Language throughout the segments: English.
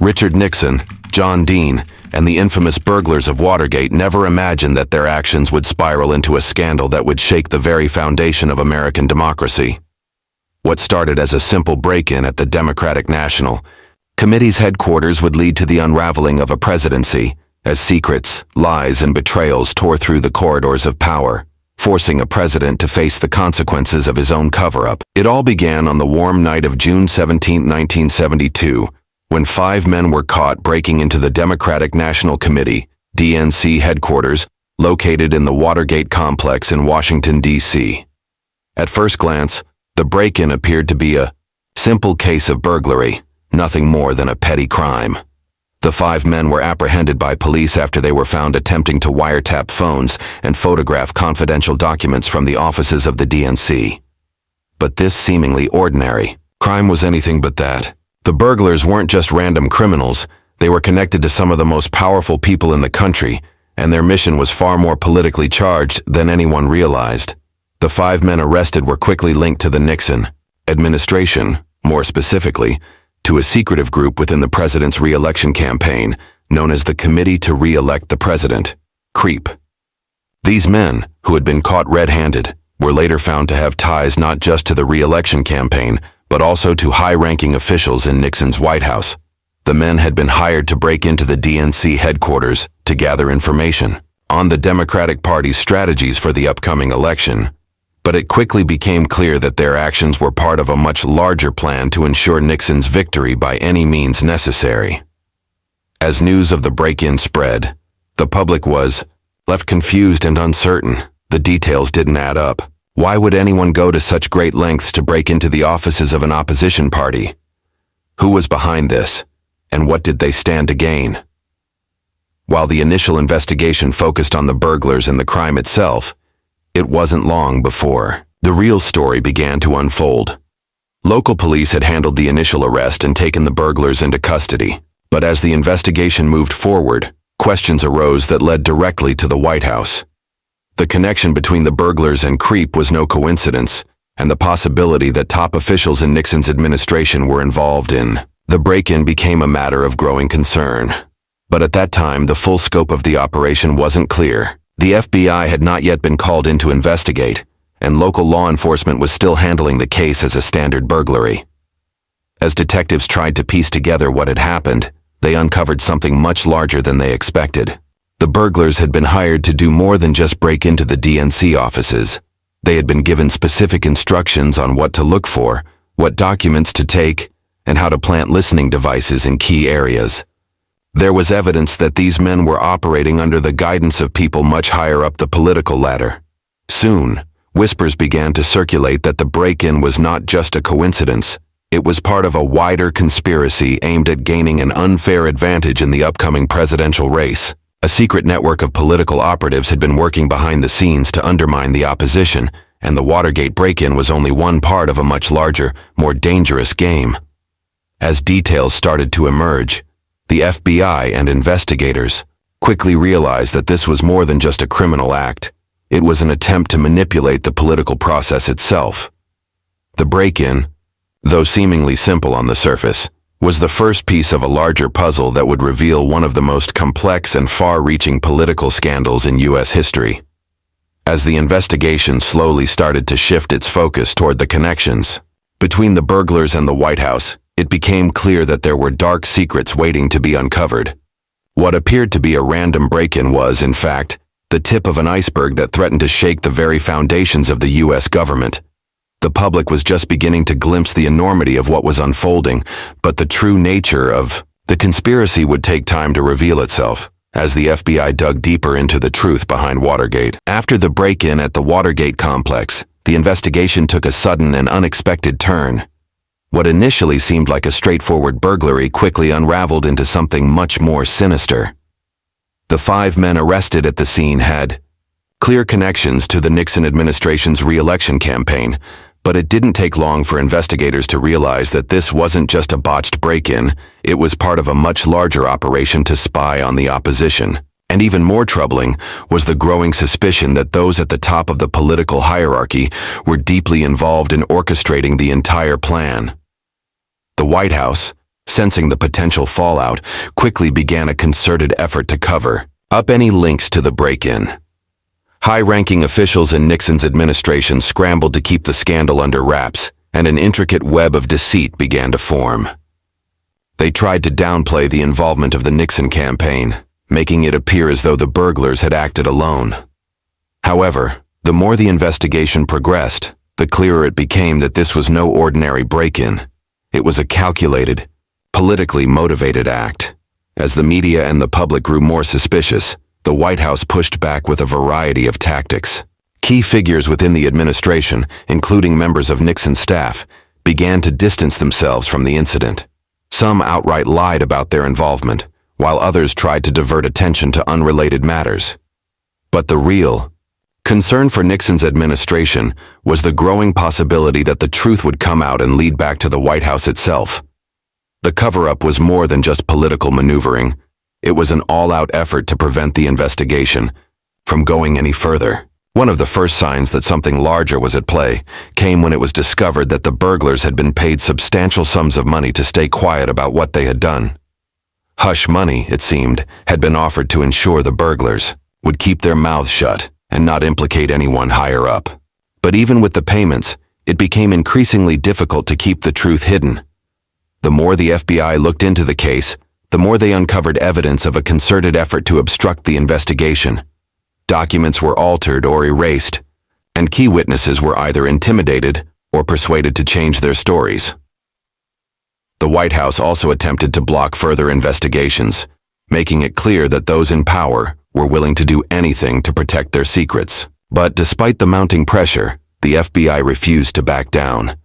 Richard Nixon, John Dean, and the infamous burglars of Watergate never imagined that their actions would spiral into a scandal that would shake the very foundation of American democracy. What started as a simple break-in at the Democratic National Committee's headquarters would lead to the unraveling of a presidency, as secrets, lies, and betrayals tore through the corridors of power, forcing a president to face the consequences of his own cover-up. It all began on the warm night of June 17, 1972, when 5 men were caught breaking into the Democratic National Committee, DNC headquarters, located in the Watergate complex in Washington, D.C. At first glance, the break-in appeared to be a simple case of burglary, nothing more than a petty crime. The 5 men were apprehended by police after they were found attempting to wiretap phones and photograph confidential documents from the offices of the DNC. But this seemingly ordinary crime was anything but that. The burglars weren't just random criminals, they were connected to some of the most powerful people in the country, and their mission was far more politically charged than anyone realized. The 5 men arrested were quickly linked to the Nixon administration, more specifically, to a secretive group within the president's re-election campaign, known as the Committee to Re-elect the President, CREEP. These men, who had been caught red-handed, were later found to have ties not just to the re-election campaign, but also to high-ranking officials in Nixon's White House. The men had been hired to break into the DNC headquarters to gather information on the Democratic Party's strategies for the upcoming election, but it quickly became clear that their actions were part of a much larger plan to ensure Nixon's victory by any means necessary. As news of the break-in spread, the public was left confused and uncertain. The details didn't add up. Why would anyone go to such great lengths to break into the offices of an opposition party? Who was behind this, and what did they stand to gain? While the initial investigation focused on the burglars and the crime itself, it wasn't long before the real story began to unfold. Local police had handled the initial arrest and taken the burglars into custody, but as the investigation moved forward, questions arose that led directly to the White House. The connection between the burglars and CREEP was no coincidence, and the possibility that top officials in Nixon's administration were involved in the break-in became a matter of growing concern. But at that time, the full scope of the operation wasn't clear. The FBI had not yet been called in to investigate, and local law enforcement was still handling the case as a standard burglary. As detectives tried to piece together what had happened, they uncovered something much larger than they expected. The burglars had been hired to do more than just break into the DNC offices. They had been given specific instructions on what to look for, what documents to take, and how to plant listening devices in key areas. There was evidence that these men were operating under the guidance of people much higher up the political ladder. Soon, whispers began to circulate that the break-in was not just a coincidence. It was part of a wider conspiracy aimed at gaining an unfair advantage in the upcoming presidential race. A secret network of political operatives had been working behind the scenes to undermine the opposition, and the Watergate break-in was only one part of a much larger, more dangerous game. As details started to emerge, the FBI and investigators quickly realized that this was more than just a criminal act. It was an attempt to manipulate the political process itself. The break-in, though seemingly simple on the surface, was the first piece of a larger puzzle that would reveal one of the most complex and far-reaching political scandals in U.S. history. As the investigation slowly started to shift its focus toward the connections between the burglars and the White House, it became clear that there were dark secrets waiting to be uncovered. What appeared to be a random break-in was, in fact, the tip of an iceberg that threatened to shake the very foundations of the U.S. government. The public was just beginning to glimpse the enormity of what was unfolding, but the true nature of the conspiracy would take time to reveal itself, as the FBI dug deeper into the truth behind Watergate. After the break-in at the Watergate complex, the investigation took a sudden and unexpected turn. What initially seemed like a straightforward burglary quickly unraveled into something much more sinister. The 5 men arrested at the scene had clear connections to the Nixon administration's re-election campaign, but it didn't take long for investigators to realize that this wasn't just a botched break-in, it was part of a much larger operation to spy on the opposition. And even more troubling was the growing suspicion that those at the top of the political hierarchy were deeply involved in orchestrating the entire plan. The White House, sensing the potential fallout, quickly began a concerted effort to cover up any links to the break-in. High-ranking officials in Nixon's administration scrambled to keep the scandal under wraps, and an intricate web of deceit began to form. They tried to downplay the involvement of the Nixon campaign, making it appear as though the burglars had acted alone. However, the more the investigation progressed, the clearer it became that this was no ordinary break-in. It was a calculated, politically motivated act. As the media and the public grew more suspicious, the White House pushed back with a variety of tactics. Key figures within the administration, including members of Nixon's staff, began to distance themselves from the incident. Some outright lied about their involvement, while others tried to divert attention to unrelated matters. But the real concern for Nixon's administration was the growing possibility that the truth would come out and lead back to the White House itself. The cover-up was more than just political maneuvering. It was an all-out effort to prevent the investigation from going any further. One of the first signs that something larger was at play came when it was discovered that the burglars had been paid substantial sums of money to stay quiet about what they had done. Hush money, it seemed, had been offered to ensure the burglars would keep their mouths shut and not implicate anyone higher up. But even with the payments, it became increasingly difficult to keep the truth hidden. The more the FBI looked into the case, the more they uncovered evidence of a concerted effort to obstruct the investigation. Documents were altered or erased, and key witnesses were either intimidated or persuaded to change their stories. The White House also attempted to block further investigations, making it clear that those in power were willing to do anything to protect their secrets. But despite the mounting pressure, the FBI refused to back down.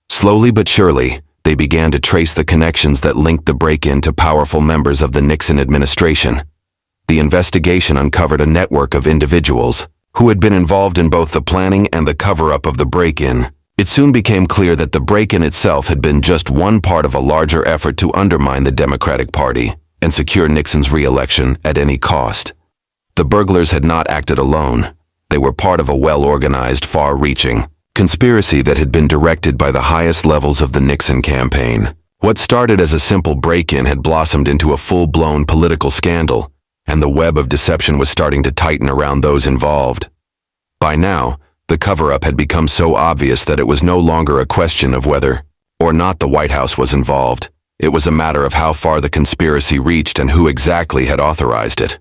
Slowly but surely, they began to trace the connections that linked the break-in to powerful members of the Nixon administration. The investigation uncovered a network of individuals who had been involved in both the planning and the cover-up of the break-in. It soon became clear that the break-in itself had been just one part of a larger effort to undermine the Democratic Party and secure Nixon's re-election at any cost. The burglars had not acted alone. They were part of a well-organized, far-reaching conspiracy that had been directed by the highest levels of the Nixon campaign. What started as a simple break-in had blossomed into a full-blown political scandal, and the web of deception was starting to tighten around those involved. By now, the cover-up had become so obvious that it was no longer a question of whether or not the White House was involved. It was a matter of how far the conspiracy reached and who exactly had authorized it.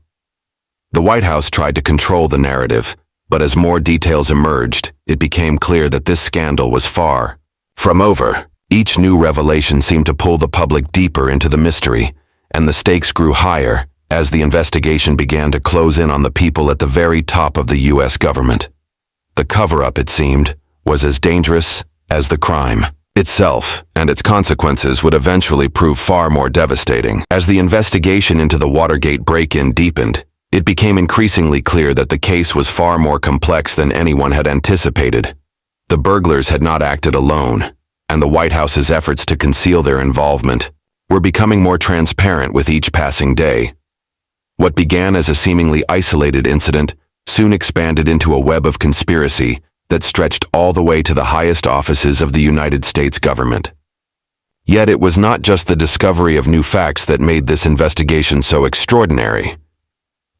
The White House tried to control the narrative, but as more details emerged, it became clear that this scandal was far from over. Each new revelation seemed to pull the public deeper into the mystery, and the stakes grew higher as the investigation began to close in on the people at the very top of the U.S. government. The cover-up, it seemed, was as dangerous as the crime itself, and its consequences would eventually prove far more devastating. As the investigation into the Watergate break-in deepened, it became increasingly clear that the case was far more complex than anyone had anticipated. The burglars had not acted alone, and the White House's efforts to conceal their involvement were becoming more transparent with each passing day. What began as a seemingly isolated incident soon expanded into a web of conspiracy that stretched all the way to the highest offices of the United States government. Yet it was not just the discovery of new facts that made this investigation so extraordinary.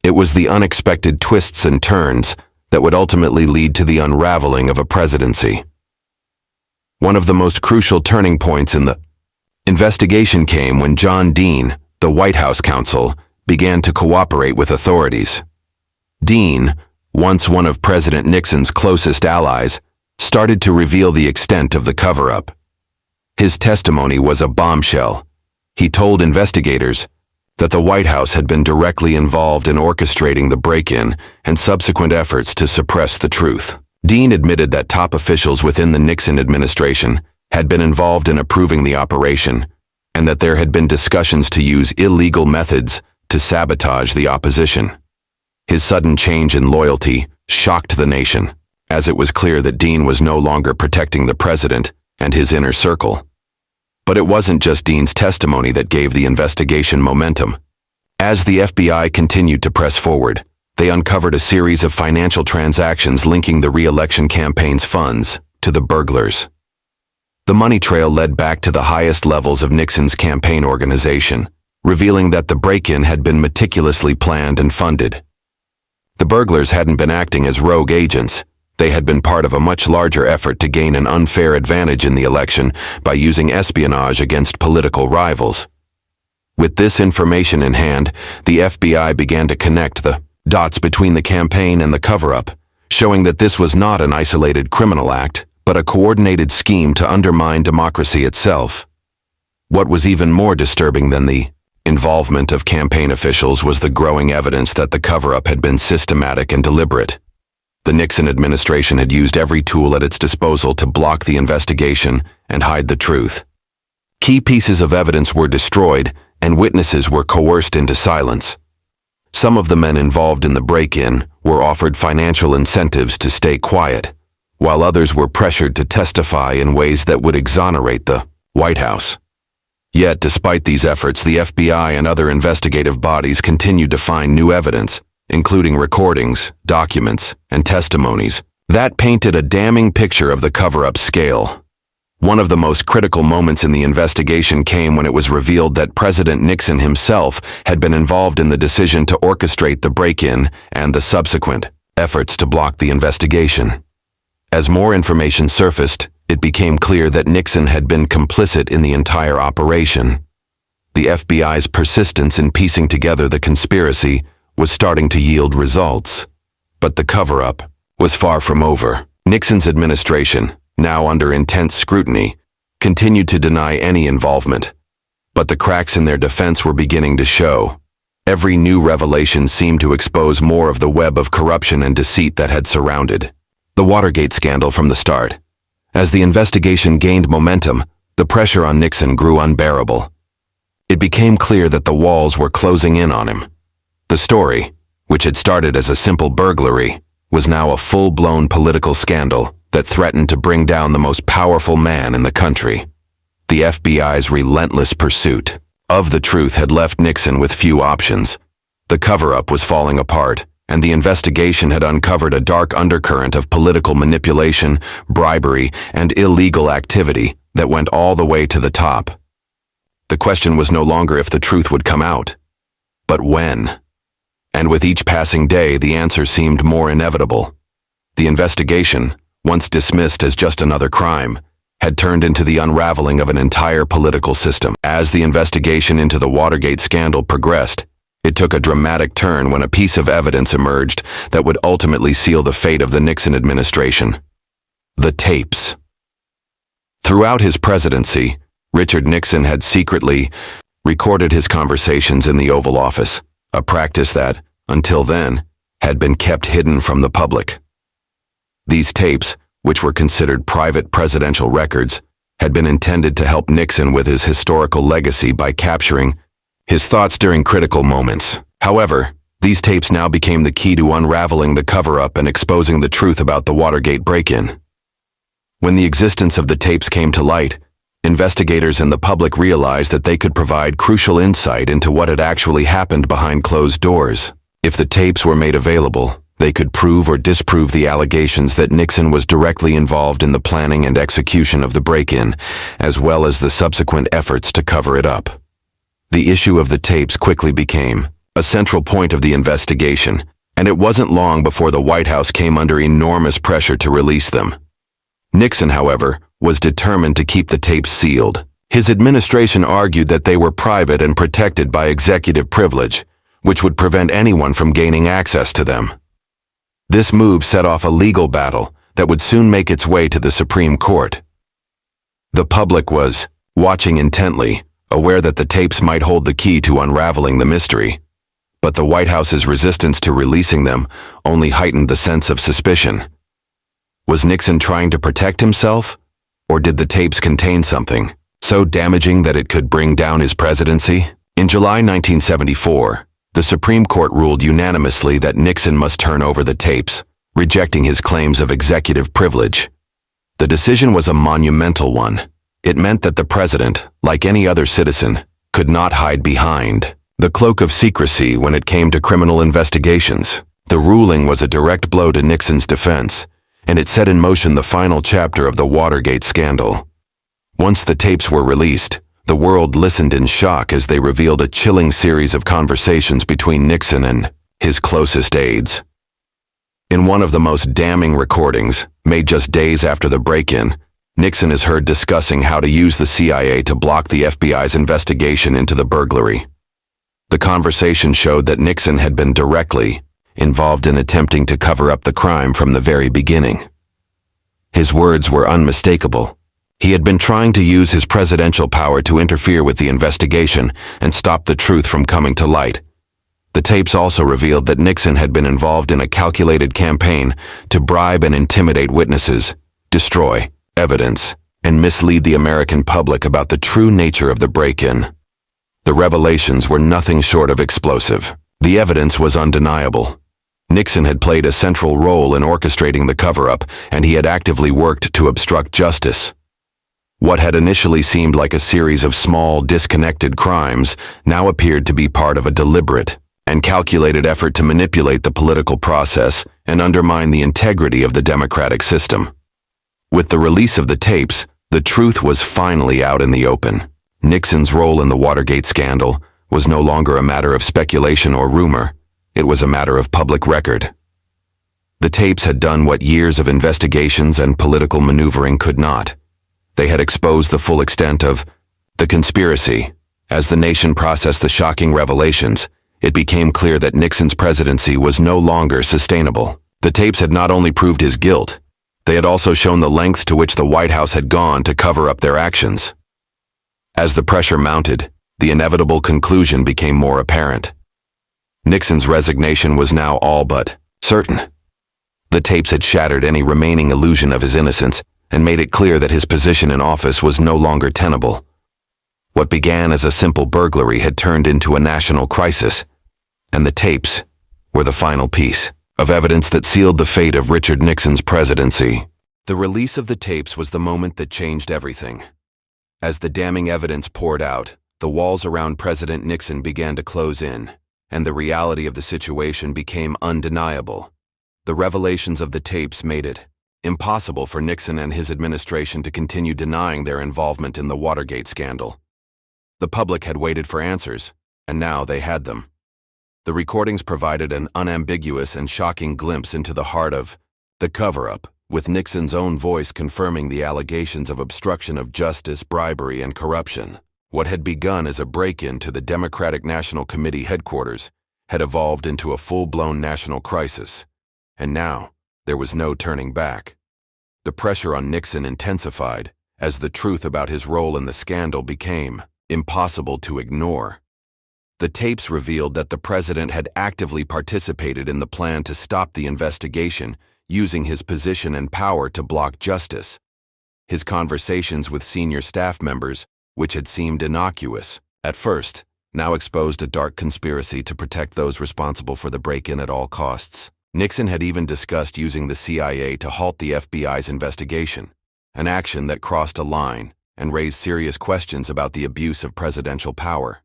It was the unexpected twists and turns that would ultimately lead to the unraveling of a presidency. One of the most crucial turning points in the investigation came when John Dean, the White House counsel, began to cooperate with authorities. Dean, once one of President Nixon's closest allies, started to reveal the extent of the cover-up. His testimony was a bombshell. He told investigators that the White House had been directly involved in orchestrating the break-in and subsequent efforts to suppress the truth. Dean admitted that top officials within the Nixon administration had been involved in approving the operation, and that there had been discussions to use illegal methods to sabotage the opposition. His sudden change in loyalty shocked the nation, as it was clear that Dean was no longer protecting the president and his inner circle. But it wasn't just Dean's testimony that gave the investigation momentum. As the FBI continued to press forward, they uncovered a series of financial transactions linking the re-election campaign's funds to the burglars. The money trail led back to the highest levels of Nixon's campaign organization, revealing that the break-in had been meticulously planned and funded. The burglars hadn't been acting as rogue agents. They had been part of a much larger effort to gain an unfair advantage in the election by using espionage against political rivals. With this information in hand, the FBI began to connect the dots between the campaign and the cover-up, showing that this was not an isolated criminal act, but a coordinated scheme to undermine democracy itself. What was even more disturbing than the involvement of campaign officials was the growing evidence that the cover-up had been systematic and deliberate. The Nixon administration had used every tool at its disposal to block the investigation and hide the truth. Key pieces of evidence were destroyed, and witnesses were coerced into silence. Some of the men involved in the break-in were offered financial incentives to stay quiet, while others were pressured to testify in ways that would exonerate the White House. Yet, despite these efforts, the FBI and other investigative bodies continued to find new evidence, including recordings, documents, and testimonies, that painted a damning picture of the cover-up scale. One of the most critical moments in the investigation came when it was revealed that President Nixon himself had been involved in the decision to orchestrate the break-in and the subsequent efforts to block the investigation. As more information surfaced, it became clear that Nixon had been complicit in the entire operation. The FBI's persistence in piecing together the conspiracy was starting to yield results. But the cover-up was far from over. Nixon's administration, now under intense scrutiny, continued to deny any involvement. But the cracks in their defense were beginning to show. Every new revelation seemed to expose more of the web of corruption and deceit that had surrounded the Watergate scandal from the start. As the investigation gained momentum, the pressure on Nixon grew unbearable. It became clear that the walls were closing in on him. The story, which had started as a simple burglary, was now a full-blown political scandal that threatened to bring down the most powerful man in the country. The FBI's relentless pursuit of the truth had left Nixon with few options. The cover-up was falling apart, and the investigation had uncovered a dark undercurrent of political manipulation, bribery, and illegal activity that went all the way to the top. The question was no longer if the truth would come out, but when. And with each passing day, the answer seemed more inevitable. The investigation, once dismissed as just another crime, had turned into the unraveling of an entire political system. As the investigation into the Watergate scandal progressed, it took a dramatic turn when a piece of evidence emerged that would ultimately seal the fate of the Nixon administration: the tapes. Throughout his presidency, Richard Nixon had secretly recorded his conversations in the Oval Office, a practice that, until then, had been kept hidden from the public. These tapes, which were considered private presidential records, had been intended to help Nixon with his historical legacy by capturing his thoughts during critical moments. However, these tapes now became the key to unraveling the cover-up and exposing the truth about the Watergate break-in. When the existence of the tapes came to light, investigators and the public realized that they could provide crucial insight into what had actually happened behind closed doors. If the tapes were made available, they could prove or disprove the allegations that Nixon was directly involved in the planning and execution of the break-in, as well as the subsequent efforts to cover it up. The issue of the tapes quickly became a central point of the investigation, and it wasn't long before the White House came under enormous pressure to release them. Nixon, however, was determined to keep the tapes sealed. His administration argued that they were private and protected by executive privilege, which would prevent anyone from gaining access to them. This move set off a legal battle that would soon make its way to the Supreme Court. The public was watching intently, aware that the tapes might hold the key to unraveling the mystery. But the White House's resistance to releasing them only heightened the sense of suspicion. Was Nixon trying to protect himself? Or did the tapes contain something so damaging that it could bring down his presidency? In July 1974, the Supreme Court ruled unanimously that Nixon must turn over the tapes, rejecting his claims of executive privilege. The decision was a monumental one. It meant that the president, like any other citizen, could not hide behind the cloak of secrecy when it came to criminal investigations. The ruling was a direct blow to Nixon's defense, and it set in motion the final chapter of the Watergate scandal. Once the tapes were released, the world listened in shock as they revealed a chilling series of conversations between Nixon and his closest aides. In one of the most damning recordings, made just days after the break-in, Nixon is heard discussing how to use the CIA to block the FBI's investigation into the burglary. The conversation showed that Nixon had been directly involved in attempting to cover up the crime from the very beginning. His words were unmistakable. He had been trying to use his presidential power to interfere with the investigation and stop the truth from coming to light. The tapes also revealed that Nixon had been involved in a calculated campaign to bribe and intimidate witnesses, destroy evidence, and mislead the American public about the true nature of the break-in. The revelations were nothing short of explosive. The evidence was undeniable. Nixon had played a central role in orchestrating the cover-up, and he had actively worked to obstruct justice. What had initially seemed like a series of small, disconnected crimes now appeared to be part of a deliberate and calculated effort to manipulate the political process and undermine the integrity of the democratic system. With the release of the tapes, the truth was finally out in the open. Nixon's role in the Watergate scandal was no longer a matter of speculation or rumor. It was a matter of public record. The tapes had done what years of investigations and political maneuvering could not. They had exposed the full extent of the conspiracy. As the nation processed the shocking revelations, it became clear that Nixon's presidency was no longer sustainable. The tapes had not only proved his guilt, they had also shown the lengths to which the White House had gone to cover up their actions. As the pressure mounted, the inevitable conclusion became more apparent. Nixon's resignation was now all but certain. The tapes had shattered any remaining illusion of his innocence and made it clear that his position in office was no longer tenable. What began as a simple burglary had turned into a national crisis, and the tapes were the final piece of evidence that sealed the fate of Richard Nixon's presidency. The release of the tapes was the moment that changed everything. As the damning evidence poured out, the walls around President Nixon began to close in, and the reality of the situation became undeniable. The revelations of the tapes made it impossible for Nixon and his administration to continue denying their involvement in the Watergate scandal. The public had waited for answers, and now they had them. The recordings provided an unambiguous and shocking glimpse into the heart of the cover-up, with Nixon's own voice confirming the allegations of obstruction of justice, bribery, and corruption. What had begun as a break-in to the Democratic National Committee headquarters had evolved into a full-blown national crisis, and now there was no turning back. The pressure on Nixon intensified as the truth about his role in the scandal became impossible to ignore. The tapes revealed that the president had actively participated in the plan to stop the investigation, using his position and power to block justice. His conversations with senior staff members, which had seemed innocuous at first, now exposed a dark conspiracy to protect those responsible for the break-in at all costs. Nixon had even discussed using the CIA to halt the FBI's investigation, an action that crossed a line and raised serious questions about the abuse of presidential power.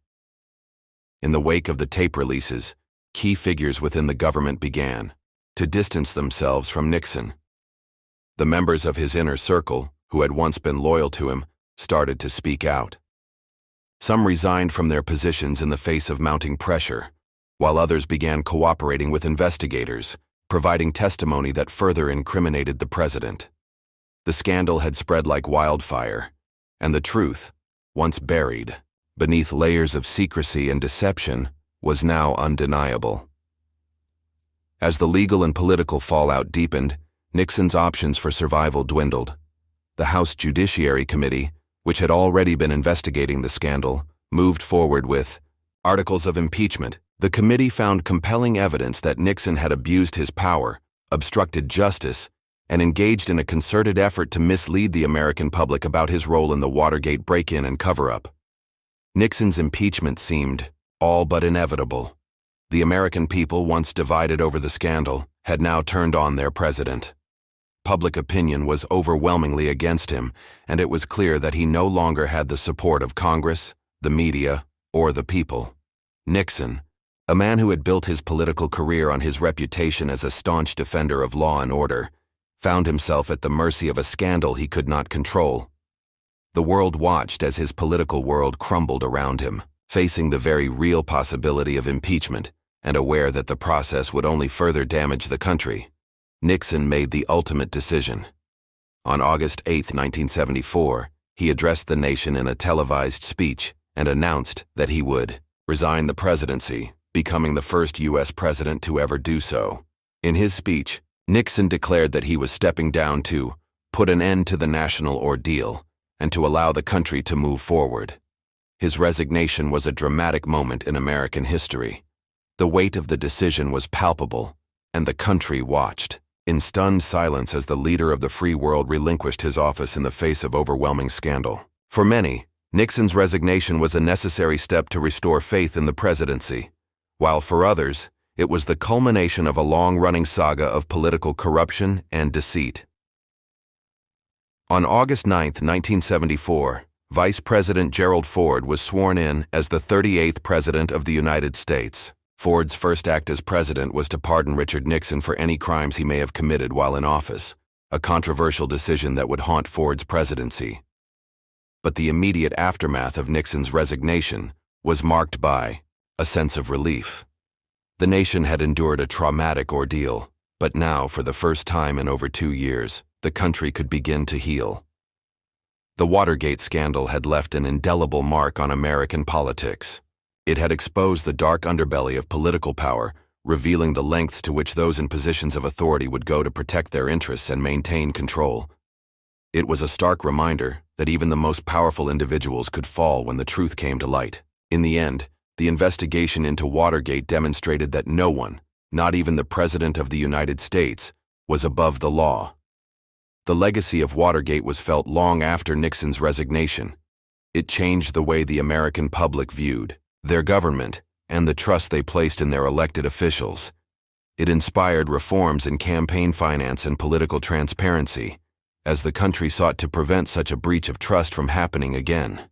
In the wake of the tape releases, key figures within the government began to distance themselves from Nixon. The members of his inner circle, who had once been loyal to him, started to speak out. Some resigned from their positions in the face of mounting pressure, while others began cooperating with investigators, providing testimony that further incriminated the president. The scandal had spread like wildfire, and the truth, once buried beneath layers of secrecy and deception, was now undeniable. As the legal and political fallout deepened, Nixon's options for survival dwindled. The House Judiciary Committee, which had already been investigating the scandal, moved forward with articles of impeachment. The committee found compelling evidence that Nixon had abused his power, obstructed justice, and engaged in a concerted effort to mislead the American public about his role in the Watergate break-in and cover-up. Nixon's impeachment seemed all but inevitable. The American people, once divided over the scandal, had now turned on their president. Public opinion was overwhelmingly against him, and it was clear that he no longer had the support of Congress, the media, or the people. Nixon, a man who had built his political career on his reputation as a staunch defender of law and order, found himself at the mercy of a scandal he could not control. The world watched as his political world crumbled around him, facing the very real possibility of impeachment and aware that the process would only further damage the country. Nixon made the ultimate decision. On August 8, 1974, he addressed the nation in a televised speech and announced that he would resign the presidency, becoming the first U.S. president to ever do so. In his speech, Nixon declared that he was stepping down to put an end to the national ordeal and to allow the country to move forward. His resignation was a dramatic moment in American history. The weight of the decision was palpable, and the country watched in stunned silence as the leader of the free world relinquished his office in the face of overwhelming scandal. For many, Nixon's resignation was a necessary step to restore faith in the presidency, while for others, it was the culmination of a long-running saga of political corruption and deceit. On August 9, 1974, Vice President Gerald Ford was sworn in as the 38th President of the United States. Ford's first act as president was to pardon Richard Nixon for any crimes he may have committed while in office, a controversial decision that would haunt Ford's presidency. But the immediate aftermath of Nixon's resignation was marked by a sense of relief. The nation had endured a traumatic ordeal, but now, for the first time in over 2 years, the country could begin to heal. The Watergate scandal had left an indelible mark on American politics. It had exposed the dark underbelly of political power, revealing the lengths to which those in positions of authority would go to protect their interests and maintain control. It was a stark reminder that even the most powerful individuals could fall when the truth came to light. In the end, the investigation into Watergate demonstrated that no one, not even the President of the United States, was above the law. The legacy of Watergate was felt long after Nixon's resignation. It changed the way the American public viewed their government and the trust they placed in their elected officials. It inspired reforms in campaign finance and political transparency, as the country sought to prevent such a breach of trust from happening again.